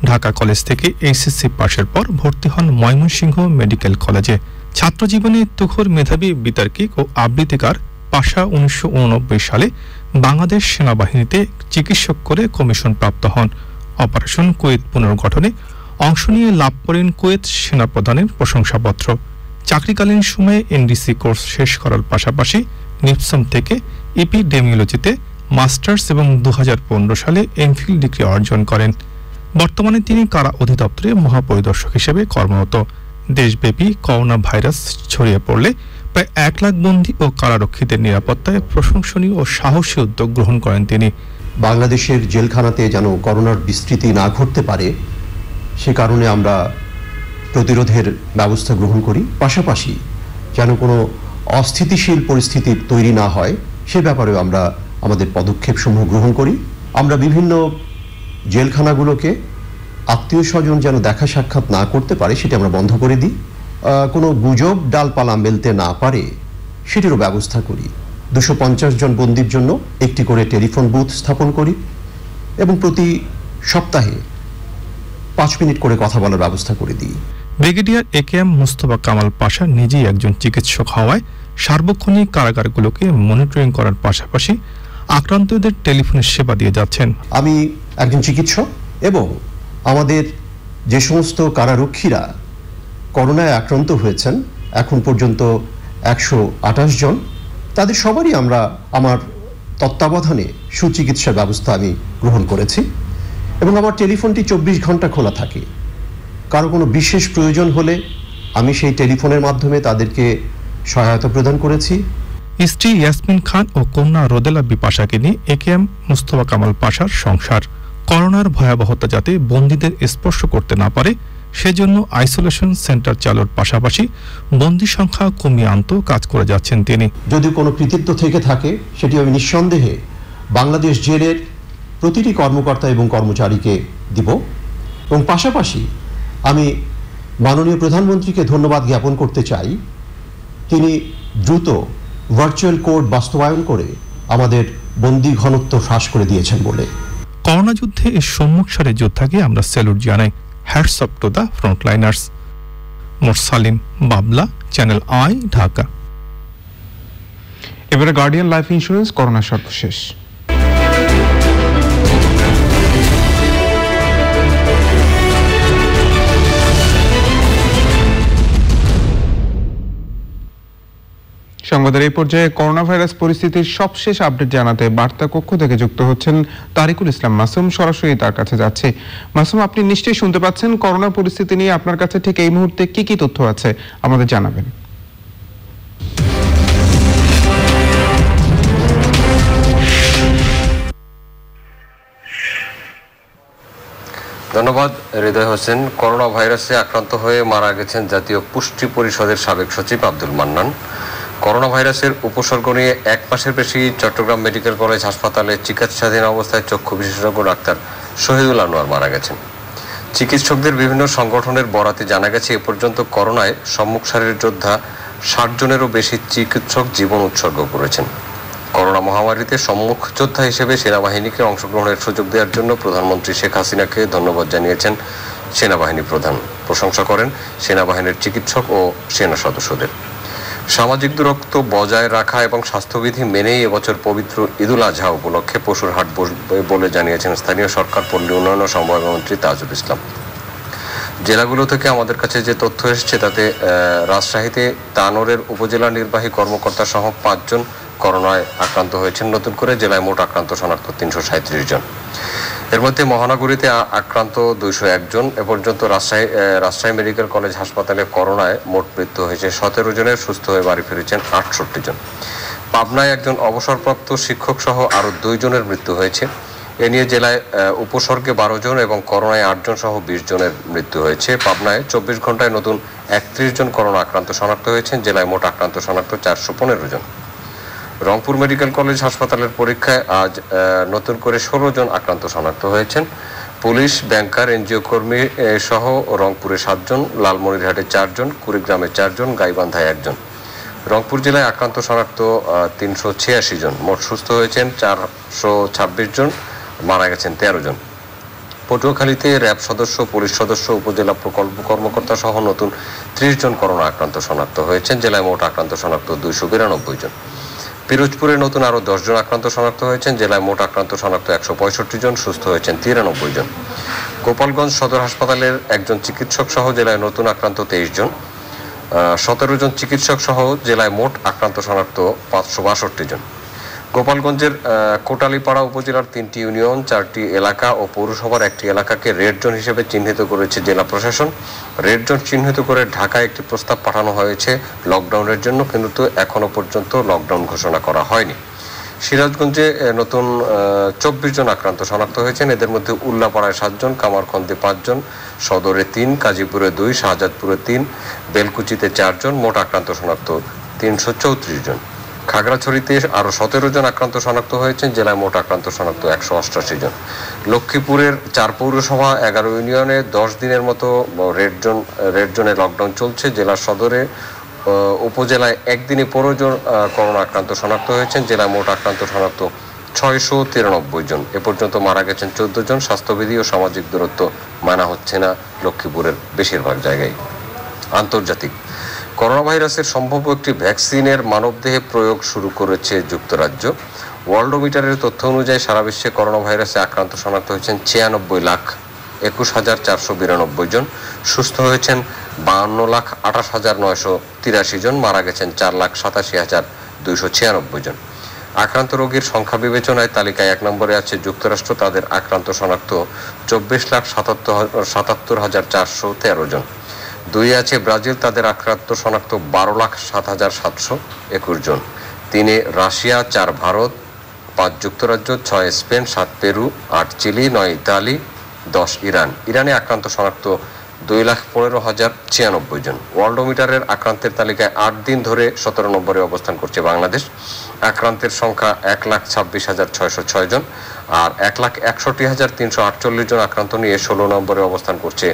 Speaker 18: ঢাকা কলেজ থেকে এইচএসসি পাশের পর ভর্তি হন ময়মনসিংহ মেডিকেল কলেজে। ছাত্রজীবনে তুখোর মেধাবী বিতার্কিক ও আবৃত্তিকার পাশা 1989 সালে বাংলাদেশ সেনাবাহিনীতে চিকিৎসক করে কমিশন প্রাপ্ত হন। অপারেশন কুয়েত পুনর্গঠনে অংশ নিয়ে লাভ করেন কুয়েত সেনাপ্রধানের প্রশংসাপত্র। চাকরিকালীন সময়ে এনডিসি কোর্স শেষ করার পাশাপাশি নিপসম থেকে এপিডেমিওলজিতে মাস্টার্স এবং 2015 সালে এমফিল ডিগ্রি অর্জন করেন। বর্তমানে তিনি কারা অধিদপ্তরে মহাপরিদর্শক হিসেবে কর্মরত। দেশব্যাপী করোনা ভাইরাস ছড়িয়ে পড়লে প্রায় 1 লাখ বন্দী ও কারারক্ষীদের নিরাপত্তায় প্রশংসনীয় ও সাহসী উদ্যোগ গ্রহণ করেন তিনি।
Speaker 19: বাংলাদেশের জেলখানাতে যেন করোনার বিস্তৃতি না ঘটতে পারে সে কারণে আমরা প্রতিরোধের ব্যবস্থা গ্রহণ করি, পাশাপাশি যেন কোনো অস্থিতিশীল পরিস্থিতি তৈরি না হয় সে ব্যাপারেও আমরা আমাদের পদক্ষেপসমূহ গ্রহণ করি। আমরা বিভিন্ন জেলখানাগুলোকে আত্মীয় স্বজন যেন দেখা সাক্ষাৎ না করতে পারে সেটা আমরা বন্ধ করে দিই। কোনো গুজব ডালপালা মেলতে না পারে সেটিরও ব্যবস্থা করি। 250 জন বন্দীর জন্য একটি করে টেলিফোন বুথ স্থাপন করি এবং প্রতি সপ্তাহে 5 মিনিট করে কথা বলার ব্যবস্থা করে দিই।
Speaker 18: ব্রিগেডিয়ার AKM মুস্তফা কামাল পাশা নিজেই একজন চিকিৎসক হওয়ায় সার্বক্ষণিক কারাগারগুলোকে মনিটরিং করার পাশাপাশি আক্রান্তদের টেলিফোনের সেবা দিয়ে যাচ্ছেন।
Speaker 19: আমি একজন চিকিৎসক এবং আমাদের যে সমস্ত কারারক্ষীরা করোনায় আক্রান্ত হয়েছেন এখন পর্যন্ত 128 জন, তাদের সবারই আমার তত্ত্বাবধানে সুচিকিৎসার ব্যবস্থা আমি গ্রহণ করেছি এবং আমার টেলিফোনটি 24 ঘন্টা খোলা থাকে। কারো কোনো বিশেষ প্রয়োজন হলে আমি সেই টেলিফোনের মাধ্যমে তাদেরকে সহায়তা প্রদান করেছি।
Speaker 18: স্ত্রী ইয়াসমিন খান ও কন্যা রোদেলা বিপাশাকে নিয়ে AKM মুস্তফা কামাল পাশার সংসার। করোনার ভয়াবহতা যাতে বন্দীদের স্পর্শ করতে না পারে সেজন্য আইসোলেশন সেন্টার চালুর পাশাপাশি বন্দী সংখ্যা কমিয়ে আনতে কাজ করে যাচ্ছেন তিনি।
Speaker 19: যদি কোনো কৃতিত্ব থেকে থাকে সেটি আমি নিঃসন্দেহে বাংলাদেশ জেলের প্রতিটি কর্মকর্তা এবং কর্মচারীকে দিব এবং পাশাপাশি আমি মাননীয় প্রধানমন্ত্রীকে ধন্যবাদ জ্ঞাপন করতে চাই, তিনি দ্রুত ভার্চুয়াল কোর্ট বাস্তবায়ন করে আমাদের বন্দী ঘনত্ব হ্রাস করে দিয়েছেন বলে।
Speaker 18: করোনা যুদ্ধে এই সম্মুখ সারির যোদ্ধাকে আমরা স্যালুট জানাই। Hats off to the frontliners. Morsalim Babla, Channel I, Dhaka.
Speaker 1: এবারে গার্ডিয়ান লাইফ ইন্স্যুরেন্স করোনা সর্বশেষ। সংবাদের এই পর্যায়ে করোনা ভাইরাস পরিস্থিতির সবশেষ আপডেট জানাতে বার্তা কক্ষ থেকে যুক্ত হচ্ছেন তারিকুল ইসলাম মাসুম। সরাসরি তার কাছে যাচ্ছে। মাসুম, আপনি নিশ্চয়ই শুনতে পাচ্ছেন। করোনা পরিস্থিতি নিয়ে আপনার কাছে ঠিক এই মুহূর্তে কি কি তথ্য আছে আমাদের জানাবেন।
Speaker 20: ধন্যবাদ হৃদয় হোসেন। করোনা ভাইরাসে আক্রান্ত হয়ে মারা গেছেন জাতীয় পুষ্টি পরিষদের সাবেক সচিব আব্দুল মান্নান। করোনা ভাইরাসের উপসর্গ নিয়ে 1 মাসের বেশি চট্টগ্রাম মেডিকেল কলেজ হাসপাতালে চিকিৎসাধীন অবস্থায় চক্ষু বিশেষজ্ঞ ডাক্তার শহীদুল আনোয়ার মারা গেছেন। চিকিৎসকদের বিভিন্ন সংগঠনের বরাতে জানা গেছে এ পর্যন্ত করোনায় সম্মুখ সারির যোদ্ধা 60 জনেরও বেশি চিকিৎসক জীবন উৎসর্গ করেছেন। করোনা মহামারীতে সম্মুখ যোদ্ধা হিসেবে সেনাবাহিনীকে অংশগ্রহণের সুযোগ দেওয়ার জন্য প্রধানমন্ত্রী শেখ হাসিনাকে ধন্যবাদ জানিয়েছেন সেনাবাহিনী প্রধান। প্রশংসা করেন সেনাবাহিনীর চিকিৎসক ও সেনা সদস্যদের। সামাজিক দূরত্ব বজায় রাখা এবং স্বাস্থ্যবিধি মেনেই এবছর পবিত্র ঈদুল আজহা উপলক্ষে পশুর হাট বসবে বলে জানিয়েছেন স্থানীয় সরকার পল্লী উন্নয়ন ও সমবায় মন্ত্রী তাজুল ইসলাম। জেলাগুলো থেকে আমাদের কাছে যে তথ্য এসেছে তাতে রাজশাহীতে তানোরের উপজেলা নির্বাহী কর্মকর্তা সহ 5 জন করোনায় আক্রান্ত হয়েছেন। নতুন করে জেলায় মোট আক্রান্ত শনাক্ত 337 জন। এর মধ্যে মহানগরীতে আক্রান্ত 201 জন। এ পর্যন্ত রাজশাহী মেডিকেল কলেজ হাসপাতালে করোনায় মোট মৃত্যু হয়েছে 17 জনের। সুস্থ হয়ে বাড়ি ফিরেছেন 68 জন। পাবনায় একজন অবসরপ্রাপ্ত শিক্ষক সহ আরও 2 জনের মৃত্যু হয়েছে। এ নিয়ে জেলায় উপসর্গে 12 জন এবং করোনায় 8 জন সহ 20 জনের মৃত্যু হয়েছে। পাবনায় 24 ঘন্টায় নতুন 31 জন করোনা আক্রান্ত শনাক্ত হয়েছেন। জেলায় মোট আক্রান্ত শনাক্ত 415 জন। রংপুর মেডিকেল কলেজ হাসপাতালের পরীক্ষায় আজ নতুন করে 16 জন আক্রান্ত শনাক্ত হয়েছেন। পুলিশ, ব্যাংকার, এনজিও কর্মী সহ রংপুরে 7 জন, লালমনিরহাটে 4 জন, কুড়িগ্রামে 4 জন, গাইবান্ধায় 1 জন। রংপুর জেলায় আক্রান্ত শনাক্ত 386 জন। মোট সুস্থ হয়েছেন 426 জন, মারা গেছেন 13 জন। পটুয়াখালীতে র্যাব সদস্য, পুলিশ সদস্য, উপজেলা প্রকল্প কর্মকর্তা সহ নতুন 30 জন করোনা আক্রান্ত শনাক্ত হয়েছেন। জেলায় মোট আক্রান্ত শনাক্ত 292 জন। পিরোজপুরে নতুন আরও 10 জন আক্রান্ত শনাক্ত হয়েছেন। জেলায় মোট আক্রান্ত শনাক্ত 165 জন, সুস্থ হয়েছেন 93 জন। গোপালগঞ্জ সদর হাসপাতালের একজন চিকিৎসক সহ জেলায় নতুন আক্রান্ত 23 জন। 17 জন চিকিৎসক সহ জেলায় মোট আক্রান্ত শনাক্ত 562 জন। গোপালগঞ্জের কোটালীপাড়া উপজেলার 3টি ইউনিয়ন, 4টি এলাকা ও পৌরসভার 1টি এলাকাকে রেড জোন হিসেবে চিহ্নিত করেছে জেলা প্রশাসন। রেড জোন চিহ্নিত করে ঢাকায় একটি প্রস্তাব পাঠানো হয়েছে লকডাউনের জন্য, কিন্তু এখনো পর্যন্ত লকডাউন ঘোষণা করা হয়নি। সিরাজগঞ্জে নতুন 24 জন আক্রান্ত শনাক্ত হয়েছেন। এদের মধ্যে উল্লাপাড়ায় 7 জন, কামারখন্দে 5 জন, সদরে 3, গাজীপুরে 2, শাহজাদপুরে 3, বেলকুচিতে 4 জন। মোট আক্রান্ত শনাক্ত 334 জন। খাগড়াছড়িতে আরো 17 জন আক্রান্ত শনাক্ত হয়েছেন। জেলায় মোট আক্রান্ত শনাক্ত 188 জন। লক্ষ্মীপুরের 4 পৌরসভা 11 ইউনিয়নে 10 দিনের মতো রেড জোনে লকডাউন চলছে। জেলার সদরে উপজেলায় একদিনে 15 জন করোনা আক্রান্ত শনাক্ত হয়েছেন। জেলায় মোট আক্রান্ত শনাক্ত 693 জন। এ পর্যন্ত মারা গেছেন 14 জন। স্বাস্থ্যবিধি ও সামাজিক দূরত্ব মানা হচ্ছে না লক্ষ্মীপুরের বেশিরভাগ জায়গায়। আন্তর্জাতিক করোনা ভাইরাসের সম্ভাব্য একটি ভ্যাকসিনের মানবদেহে প্রয়োগ শুরু করেছে যুক্তরাজ্য। ওয়ার্ল্ডোমিটারের তথ্য অনুযায়ী সারা বিশ্বে করোনা ভাইরাসে আক্রান্ত শনাক্ত হয়েছেন 96,21,492 জন। সুস্থ হয়েছেন 52,28,983 জন। মারা গেছেন 4,87,296 জন। আক্রান্ত রোগীর সংখ্যা বিবেচনায় তালিকায় 1 নম্বরে আছে যুক্তরাষ্ট্র। তাদের আক্রান্ত শনাক্ত 24,77,413 জন। 2 আছে ব্রাজিল, তাদের আক্রান্ত শনাক্ত 12,07,721 জন। 3 রাশিয়া, 4 ভারত, 5 যুক্তরাজ্য, 6 Spain, 7 Peru, 8 Chile, 9 Italy, 10 Iran. ইরানে আক্রান্ত শনাক্ত 2,15,096 জন। ওয়ার্ল্ডোমিটারের আক্রান্তের তালিকায় 8 দিন ধরে 17 নম্বরে অবস্থান করছে বাংলাদেশ। আক্রান্তের সংখ্যা 1,26,606 জন। আর 1,61,348 জন আক্রান্ত নিয়ে 16 নম্বরে অবস্থান করছে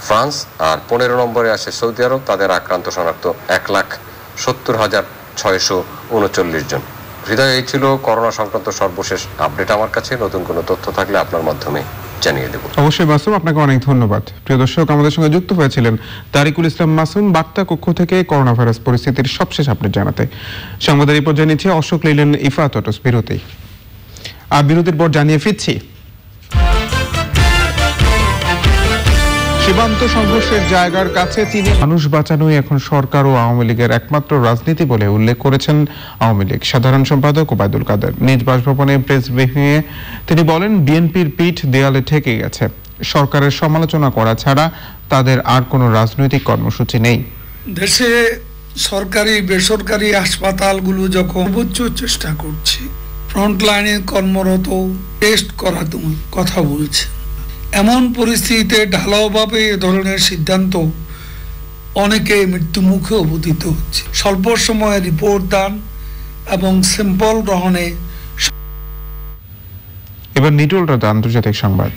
Speaker 20: ফ্রান্স। আর 15 নম্বরে আছে সৌদি আরব, তাদের আক্রান্ত শনাক্ত 1,70,639 জন। হৃদয়, এই ছিল করোনা সংক্রান্ত সর্বশেষ আপডেট। আমার কাছে নতুন কোনো তথ্য থাকলে আপনার মাধ্যমে জানিয়ে দেব।
Speaker 1: অবশ্যই মাসুম, আপনাকে অনেক ধন্যবাদ। প্রিয় দর্শক, আমাদের সঙ্গে যুক্ত হয়েছিলেন তারিকুল ইসলাম মাসুম, বার্তা কক্ষ থেকে করোনা ভাইরাস পরিস্থিতির সবশেষ আপডেট জানাতে। সংবাদের এই পর্যায়ে নিচ্ছে অশোক লিলেন ইফাত অটোস বিরতি। আর বিরতির পর জানিয়ে ফিরছি সীমান্ত সংঘর্ষের জায়গার কাছে চীনে মানুষ বাঁচানোই এখন সরকার ও আওয়ামী লীগের একমাত্র রাজনীতি বলে উল্লেখ করেছেন আওয়ামী লীগ সাধারণ সম্পাদক ওবায়দুল কাদের। নিজ বাসভবনে প্রেস ব্রিফিংয়ে তিনি বলেন, বিএনপির পিঠ দেয়ালে ঠেকে গেছে। সরকারের সমালোচনা করা ছাড়া তাদের আর কোনো রাজনৈতিক কর্মসূচি নেই।
Speaker 21: দেশে সরকারি বেসরকারি হাসপাতালগুলো যখন সর্বোচ্চ চেষ্টা করছে, ফ্রন্টলাইনে কর্মরত টেস্ট করার কথা বলছে, এমন পরিস্থিতিতে ঢালাওভাবে এ ধরনের সিদ্ধান্ত অনেকে মৃত্যু মুখে অবতীত হচ্ছে। স্বল্প সময়ে রিপোর্ট দান এবং স্যাম্পল গ্রহণে।
Speaker 1: এবার নিটল রাত আন্তর্জাতিক সংবাদ।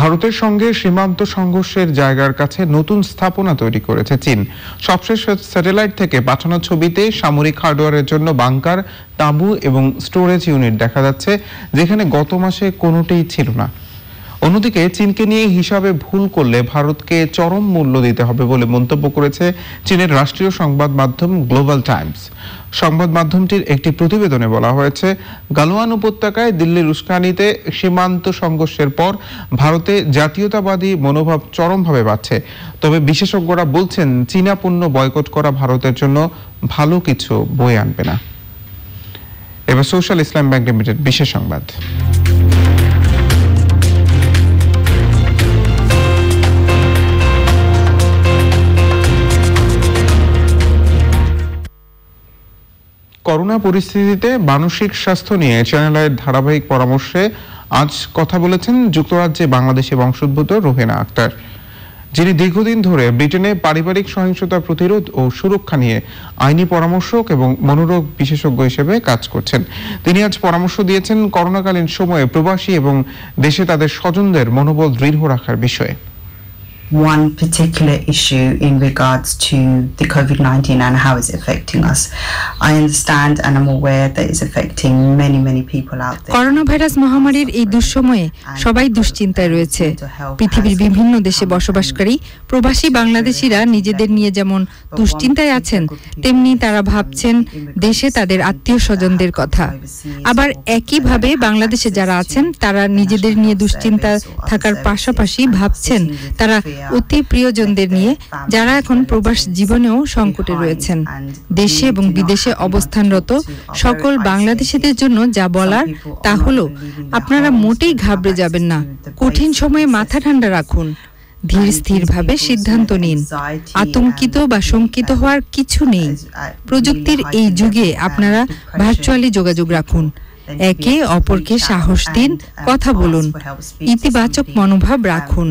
Speaker 1: ভারতের সঙ্গে সীমান্ত সংঘর্ষের জায়গার কাছে নতুন স্থাপনা তৈরি করেছে চীন। সবশেষ স্যাটেলাইট থেকে পাঠানো ছবিতে সামরিক হার্ডওয়্যারের জন্য বাংকার, তাঁবু এবং স্টোরেজ ইউনিট দেখা যাচ্ছে, যেখানে গত মাসে কোনোটিই ছিল না। অন্যদিকে চীনকে নিয়ে হিসাবে ভুল করলে ভারতকে চরম মূল্য দিতে হবে বলে মন্তব্য করেছে চীনের রাষ্ট্রীয় সংবাদ মাধ্যম গ্লোবাল টাইমস। সংবাদ মাধ্যমটির একটি প্রতিবেদনে বলা হয়েছে, গালওয়ান উপত্যকায় দিল্লির উস্কানিতে সীমান্ত সংঘর্ষের পর ভারতে জাতীয়তাবাদী মনোভাব চরমভাবে বাড়ছে। তবে বিশেষজ্ঞরা বলছেন, চীনা পণ্য বয়কট করা ভারতের জন্য ভালো কিছু বয়ে আনবে না। এবার সোশ্যাল ইসলাম ব্যাংক লিমিটেড বিশেষ সংবাদ। করোনা পরিস্থিতিতে মানসিক স্বাস্থ্য নিয়ে চ্যানেলের ধারাবাহিক পরামর্শে আজ কথা বলেছেন যুক্তরাজ্যে বাংলাদেশি বংশোদ্ভূত রোহেনা আক্তার, যিনি দীর্ঘদিন ধরে ব্রিটেনে পারিবারিক সহিংসতা প্রতিরোধ ও সুরক্ষা নিয়ে আইনি পরামর্শক এবং মনোরোগ বিশেষজ্ঞ হিসেবে কাজ করছেন। তিনি আজ পরামর্শ দিয়েছেন করোনাকালীন সময়ে প্রবাসী এবং দেশে তাদের স্বজনদের মনোবল দৃঢ় রাখার বিষয়ে।
Speaker 22: One particular issue in regards to the COVID-19 and how it's affecting us. I understand and I'm aware that it's affecting many people out there.
Speaker 23: Corona virus মহামারীর এই দুঃসময়ে সবাই দুশ্চিন্তায় রয়েছে। পৃথিবীর বিভিন্ন দেশে বসবাসকারী প্রবাসী বাংলাদেশিরা নিজেদের নিয়ে যেমন দুশ্চিন্তায় আছেন, তেমনি তারা ভাবছেন দেশে তাদের আত্মীয় স্বজনদের কথা। আবার একইভাবে বাংলাদেশে যারা আছেন তারা নিজেদের নিয়ে দুশ্চিন্তা থাকার পাশাপাশি ভাবছেন তারা অতি প্রিয়জনদের নিয়ে যারা এখন প্রবাস জীবনেও সংকটে রয়েছেন। দেশে এবং বিদেশে অবস্থানরত সকল বাংলাদেশিদের জন্য যা বলার তা হলো, আপনারা মোটেই ঘাবড়ে যাবেন না। কঠিন সময়ে মাথা ঠান্ডা রাখুন, ধীর স্থিরভাবে সিদ্ধান্ত নিন। আতঙ্কিত বা শঙ্কিত হওয়ার কিছু নেই। প্রযুক্তির এই যুগে আপনারা ভার্চুয়ালি যোগাযোগ রাখুন, একে অপরকে সাহস দিন, কথা বলুন, ইতিবাচক মনোভাব রাখুন।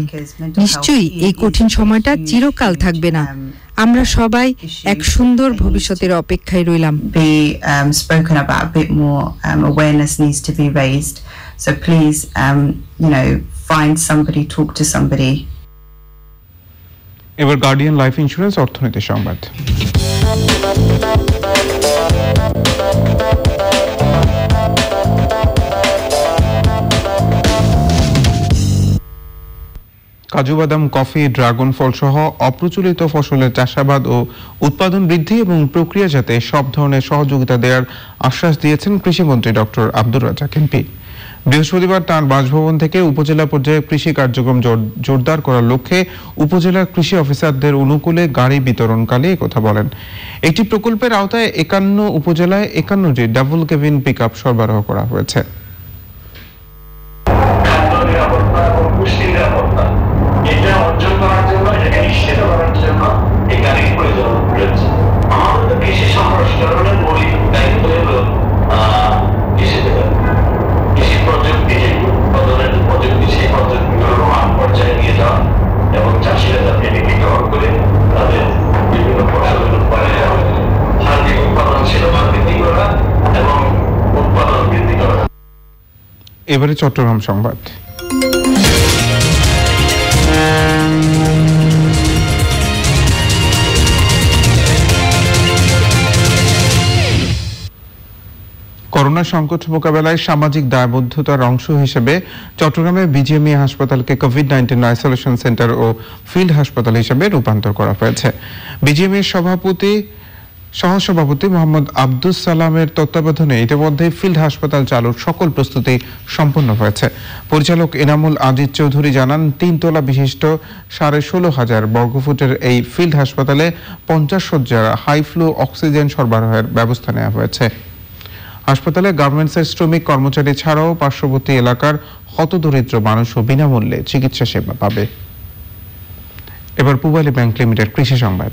Speaker 23: নিশ্চয়ই এই কঠিন সময়টা চিরকাল থাকবে না। আমরা সবাই এক সুন্দর ভবিষ্যতের অপেক্ষায় রইলাম।
Speaker 22: Spoken about a bit more awareness needs to be raised, so please find somebody, talk to somebody.
Speaker 1: এবার গার্ডিয়ান লাইফ ইন্স্যুরেন্স অর্থনীতি সংবাদ। কাজু বাদাম, কফি, ড্রাগন ফল সহ অপ্রচলিত ফসলের চাষাবাদ ও উৎপাদন বৃদ্ধি এবং প্রক্রিয়াজাতে সব ধরনের সহযোগিতা দেওয়ার আশ্বাস দিয়েছেন কৃষিমন্ত্রী ডক্টর আব্দুর রাজ্জাক এমপি। বৃহস্পতিবার তাঁর বাসভবন থেকে উপজেলা পর্যায়ে কৃষি কার্যক্রম জোরদার করার লক্ষ্যে উপজেলার কৃষি অফিসারদের অনুকূলে গাড়ি বিতরণকালে কথা বলেন। একটি প্রকল্পের আওতায় 51 উপজেলায় 51টি ডাবল কেবিন পিকআপ সরবরাহ করা হয়েছে।
Speaker 2: এটা অর্জন করার জন্য, এটাকে নিশ্চিত করার জন্য এই গাড়ির প্রয়োজন রয়েছে। আমাদের তো কৃষি সম্প্রসারণের মৌলিক দায়িত্ব হলো কৃষি প্রযুক্তি, যে উৎপাদনের প্রযুক্তি, সেই প্রযুক্তিগুলো মাঠ পর্যায়ে নিয়ে যাওয়া এবং চাষিরা যাতে এটি গ্রহণ করে তাদের বিভিন্ন ফসলের উৎপাদনে সার্বিক উৎপাদনশীলতা বৃদ্ধি করা এবং উৎপাদন বৃদ্ধি করা।
Speaker 1: এবারে চট্টগ্রাম সংবাদ। করোনা সংকট মোকাবেলায় সামাজিক দায়বদ্ধতার অংশ হিসেবে চট্টগ্রামে বিজিএমই হাসপাতালকে কোভিড-19 আইসোলেশন সেন্টার ও ফিল্ড হাসপাতাল হিসেবে রূপান্তর করা হয়েছে। বিজিএমইর সহসভাপতি মোহাম্মদ আব্দুস সালামের তত্ত্বাবধানে ইতিমধ্যে ফিল্ড হাসপাতাল চালুর সকল প্রস্তুতি সম্পন্ন হয়েছে। পরিচালক এনামুল আজিজ চৌধুরী জানান, 3 তলা বিশিষ্ট 16,500 বর্গফুটের এই ফিল্ড হাসপাতালে 50 শয্যার হাই ফ্লো অক্সিজেন সরবরাহের ব্যবস্থা নেওয়া হয়েছে। হাসপাতালে গার্মেন্টসের শ্রমিক কর্মচারী ছাড়াও পার্শ্ববর্তী এলাকার হতদরিদ্র মানুষও বিনামূল্যে চিকিৎসা সেবা পাবে। এবার পূবালী ব্যাংক লিমিটেড কৃষি সংবাদ।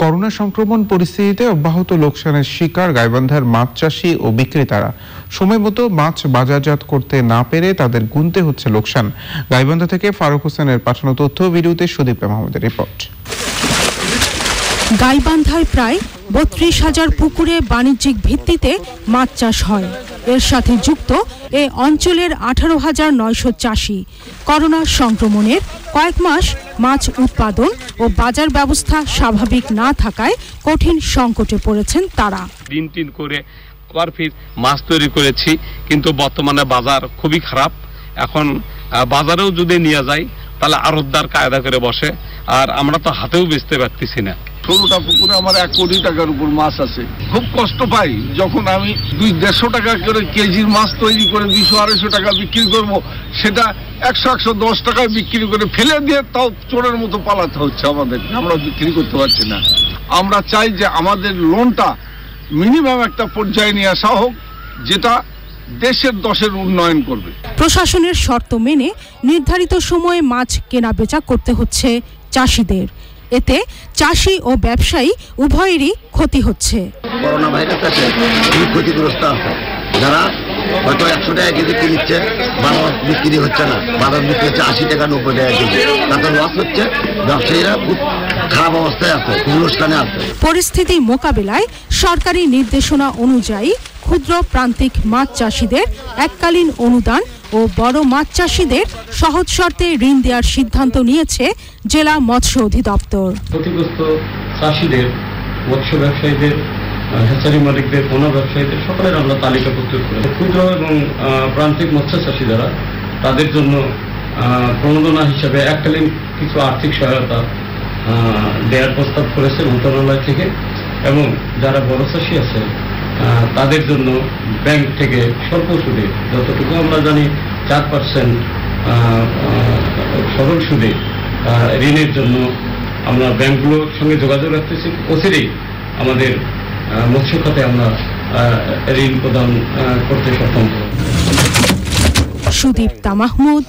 Speaker 1: করোনা সংক্রমণ পরিস্থিতিতে অব্যাহত লোকসানের শিকার গাইবান্ধার মাছ চাষি ও বিক্রেতারা। সময় মতো মাছ বাজারজাত করতে না পেরে তাদের গুনতে হচ্ছে লোকসান। গাইবান্ধা থেকে ফারুক হোসেনের পাঠানো তথ্য ভিডিওতে সুদীপ মাহমুদের রিপোর্ট।
Speaker 3: গাইবান্ধায় প্রায় 32,000 পুকুরে বাণিজ্যিক ভিত্তিতে মাছ চাষ হয়। এর সাথে যুক্ত এ অঞ্চলের 18,900 চাষি। করোনা সংক্রমণের কয়েক মাস মাছ উৎপাদন ও বাজার ব্যবস্থা স্বাভাবিক না থাকায় কঠিন সংকটে পড়েছেন তারা।
Speaker 4: দিন করে আবার ফির মাছ তৈরি করেছি, কিন্তু বর্তমানে বাজার খুবই খারাপ। এখন বাজারেও যদি নিয়ে যাই তাহলে আড়তদার কায়দা করে বসে, আর আমরা তো হাতেও বেচতে পারতেছি না।
Speaker 24: 16টা পুকুরে আমার 1 কোটি টাকার উপর মাছ আছে। খুব কষ্ট পাই যখন আমি 200-150 টাকা করে কেজির মাছ তৈরি করে 200-250 টাকা বিক্রি করব, সেটা 100-110 টাকায় বিক্রি করে ফেলে দিয়ে তাও চোরের মতো পালাতে হচ্ছে আমাদের। আমরা বিক্রি করতে পারছি না। আমরা চাই যে আমাদের লোনটা মিনিমাম একটা পর্যায়ে নিয়ে আসা হোক, যেটা দেশের দশের উন্নয়ন করবে।
Speaker 3: প্রশাসনের শর্ত মেনে নির্ধারিত সময়ে মাছ কেনা বেচা করতে হচ্ছে চাষিদের। এতে চাষি ও ব্যবসায়ী উভয়েরই ক্ষতি হচ্ছে।
Speaker 25: করোনা ভাইরাস আছে, খুবই ক্ষতিগ্রস্ত আছে। যারা হয়তো 100 টাকা কেজি কিনছে, বাজার বিক্রি হচ্ছে না, বাজার বিক্রি হচ্ছে 80 টাকা 90 টাকা কেজি, তাতে লস হচ্ছে। ব্যবসায়ীরা খুব খারাপ অবস্থায় আছে, লোকসানে আছে।
Speaker 3: পরিস্থিতি মোকাবিলায় সরকারি নির্দেশনা অনুযায়ী ক্ষুদ্র প্রান্তিক মাছ চাষিদের এককালীন অনুদান ও বড় মাছ চাষিদের সহজ শর্তে ঋণ দেওয়ার সিদ্ধান্ত নিয়েছে জেলা মৎস্য অধিদপ্তর।
Speaker 26: ক্ষতিগ্রস্ত চাষিদের, মৎস্য ব্যবসায়ীদের, হ্যাচারি মালিকদের, পোনা ব্যবসায়ীদের সকলের আমরা তালিকা প্রস্তুত করি। ক্ষুদ্র এবং প্রান্তিক মৎস্য চাষি যারা, তাদের জন্য প্রণোদনা হিসাবে এককালীন কিছু আর্থিক সহায়তা দেওয়ার প্রস্তাব করেছে মন্ত্রণালয় থেকে, এবং যারা বড় চাষি আছে তাদের জন্য ব্যাংক থেকে স্বল্প সুদে, যতটুকু আমরা জানি 4% সরল সুদে ঋণের জন্য আমরা ব্যাংকগুলোর সঙ্গে যোগাযোগ রাখতেছি। অচিরেই আমাদের মৎস্য খাতে আমরা ঋণ প্রদান করতে সক্ষম হব।
Speaker 3: Sudipta Mahmud,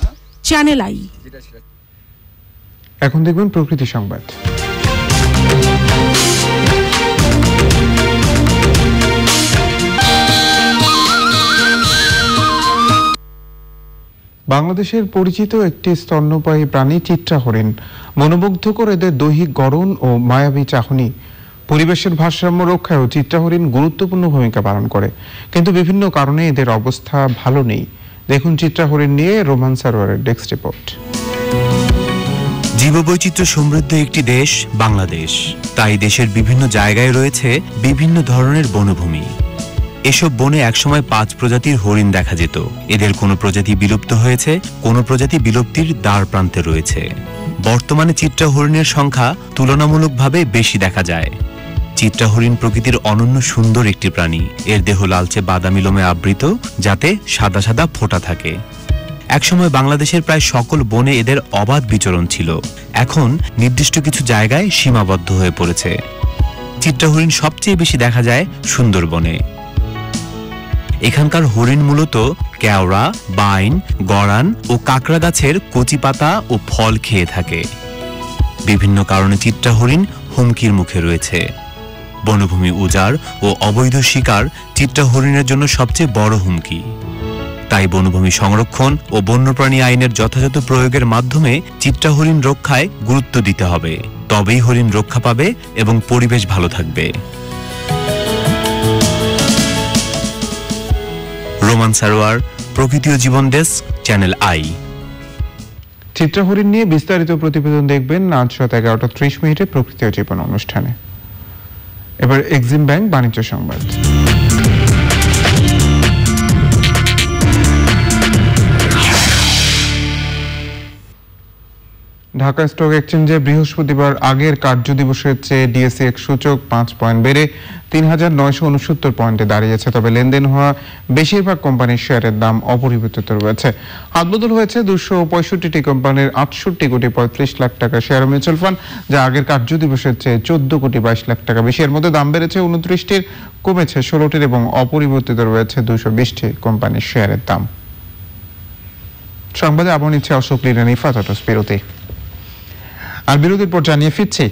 Speaker 3: channel I.
Speaker 1: এখন দেখবেন প্রকৃতি সংবাদ। বাংলাদেশের পরিচিত একটি স্তন্যপায়ী প্রাণী চিত্রা হরিণ। মনোমুগ্ধকর এদের দৈহিক গড়ন ও মায়াবী চাহনি পরিবেশের ভারসাম্য রক্ষায়ও চিত্রা হরিণ গুরুত্বপূর্ণ ভূমিকা পালন করে, কিন্তু বিভিন্ন কারণে এদের অবস্থা ভালো নেই। দেখুন চিত্রা হরিণ নিয়ে রোমান সারোয়ারের ডেস্ক রিপোর্ট।
Speaker 5: জীববৈচিত্র্য সমৃদ্ধ একটি দেশ বাংলাদেশ, তাই দেশের বিভিন্ন জায়গায় রয়েছে বিভিন্ন ধরনের বনভূমি। এসব বনে একসময় 5 প্রজাতির হরিণ দেখা যেত। এদের কোনো প্রজাতি বিলুপ্ত হয়েছে, কোনো প্রজাতি বিলুপ্তির দ্বার প্রান্তে রয়েছে। বর্তমানে চিত্রা হরিণের সংখ্যা তুলনামূলকভাবে বেশি দেখা যায়। চিত্রা হরিণ প্রকৃতির অনন্য সুন্দর একটি প্রাণী। এর দেহ লালচে বাদামি লোমে আবৃত, যাতে সাদা সাদা ফোঁটা থাকে। একসময় বাংলাদেশের প্রায় সকল বনে এদের অবাধ বিচরণ ছিল, এখন নির্দিষ্ট কিছু জায়গায় সীমাবদ্ধ হয়ে পড়েছে। চিত্রা হরিণ সবচেয়ে বেশি দেখা যায় সুন্দরবনে। এখানকার হরিণ মূলত কেওড়া, বাইন, গড়ান ও কাকড়া গাছের কচি পাতা ও ফল খেয়ে থাকে। বিভিন্ন কারণে চিত্রা হরিণ হুমকির মুখে রয়েছে। বনভূমি উজাড় ও অবৈধ শিকার চিত্রা হরিণের জন্য সবচেয়ে বড় হুমকি। তাই বনভূমি সংরক্ষণ ও বন্যপ্রাণী আইনের যথাযথ প্রয়োগের মাধ্যমে চিত্রা হরিণ রক্ষায় গুরুত্ব দিতে হবে, তবেই হরিণ রক্ষা পাবে এবং পরিবেশ ভালো থাকবে। রোমান সারোয়ার, প্রকৃতি ও জীবন ডেস্ক, চ্যানেল আই।
Speaker 1: চিত্রা হরিণ নিয়ে বিস্তারিত প্রতিবেদন দেখবেন আজ রাত 11:30 প্রকৃতি ও জীবন অনুষ্ঠানে। এবার এক্সিম ব্যাংক বাণিজ্য সংবাদ। ঢাকা স্টক এক্সচেঞ্জে বৃহস্পতিবার আগের কার্যদিবসের চেয়ে ডিএসইএক্স সূচক 5 পয়েন্ট বেড়ে ৩,৯৬৯ পয়েন্টে দাঁড়িয়েছে। তবে লেনদেন হওয়া বেশিরভাগ কোম্পানির শেয়ারের দাম অপরিবর্তিত রয়েছে। হাতবদল হয়েছে 265টি কোম্পানির 68 কোটি 35 লাখ টাকা শেয়ার মিউচুয়াল ফান্ড, যা আগের কার্যদিবসের চেয়ে 14 কোটি 22 লাখ টাকা বেশি। এর মধ্যে দাম বেড়েছে 29টির, কমেছে 16টির এবং অপরিবর্তিত রয়েছে 220টি কোম্পানির শেয়ারের দাম। সংবাদে আবার নিচ্ছে অশোক লিনা নিফাত বিরতি। আর বিরতির পর জানিয়ে ফিরছি